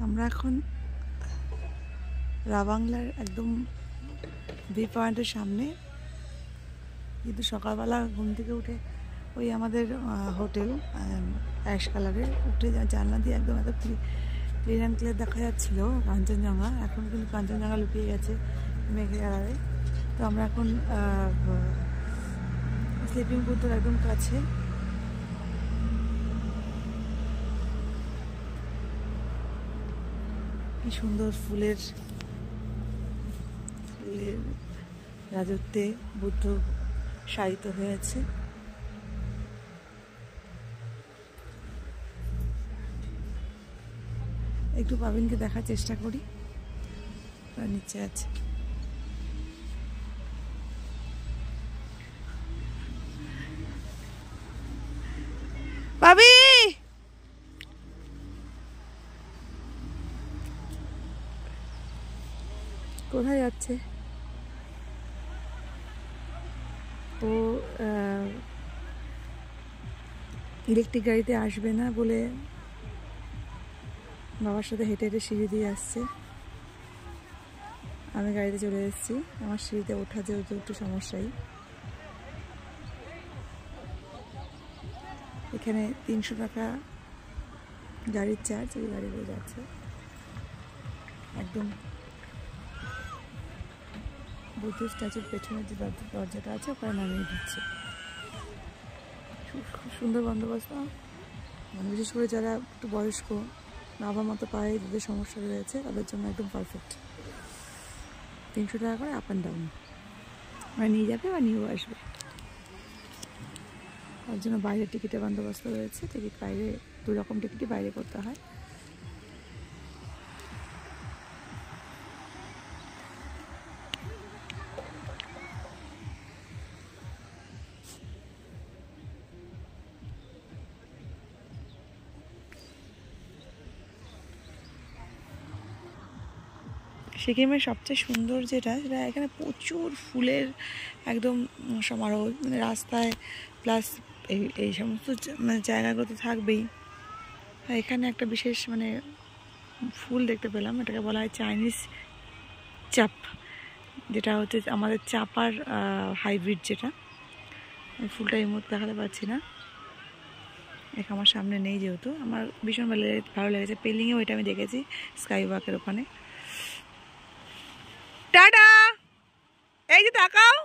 আমরা এখন রাবাংলার একদম ভিউ পয়েন্টের সামনে, কিন্তু সকালবেলা ঘুম থেকে উঠে ওই আমাদের হোটেল অ্যাশ কালারের উঠে জানলা দিয়ে একদম এত ক্লিন অ্যান্ড ক্লিয়ার দেখা যাচ্ছিল কাঞ্চনজঙ্ঘা। এখন কিন্তু কাঞ্চনজঙ্ঘা লুকিয়ে গেছে মেঘের আড়ালে। তো আমরা এখন স্লিপিং পুলটার একদম কাছে। কি সুন্দর ফুলের রাজত্বে বুদ্ধ শায়িত হয়েছে। একটু পাবিনকে দেখার চেষ্টা করি, নিচে আছে। পাবি কোথায় যাচ্ছে? ও ইলেকট্রিক গাড়িতে আসবে না বলে বাবার সাথে হেঁটে হেঁটে সিঁড়ি দিয়ে আসছে। আমি গাড়িতে চলে এসেছি। আমার সিঁড়িতে ওঠা যেহেতু একটু সমস্যাই। এখানে 300 টাকা গাড়ির চার্জ। ওই গাড়ি করে যাচ্ছে একদম বুদ্ধ স্ট্যাচুর পেছনে যে দরজাটা আছে ওখানে নামিয়ে দিচ্ছে। খুব সুন্দর বন্দোবস্ত। মানে বিশেষ করে যারা একটু বয়স্ক, বাবার মতো পায়ে যাদের সমস্যা রয়েছে তাদের জন্য একদম পারফেক্ট। 300 টাকা করে আপ অ্যান্ড ডাউন, মানে নিয়ে যাবে বা নিয়েও আসবে। তার জন্য বাইরে টিকিটের বন্দোবস্ত রয়েছে। টিকিট বাইরে 2 রকম টিকিটই বাইরে করতে হয়। সিকিমের সবচেয়ে সুন্দর যেটা, সেটা এখানে প্রচুর ফুলের একদম সমারোহ। মানে রাস্তায় প্লাস এই সমস্ত মানে জায়গাগুলো তো থাকবেই। এখানে একটা বিশেষ মানে ফুল দেখতে পেলাম, এটাকে বলা হয় চাইনিজ চাপ, যেটা হচ্ছে আমাদের চাপার হাইব্রিড। যেটা ফুলটা এই মুহূর্তে দেখাতে পারছি না, এটা আমার সামনে নেই যেহেতু। আমার ভীষণ ভালো লেগেছে। পেলিংয়েও এটা আমি দেখেছি, স্কাই ওয়াকের ওখানে। টাটা, এই যে তাকাও।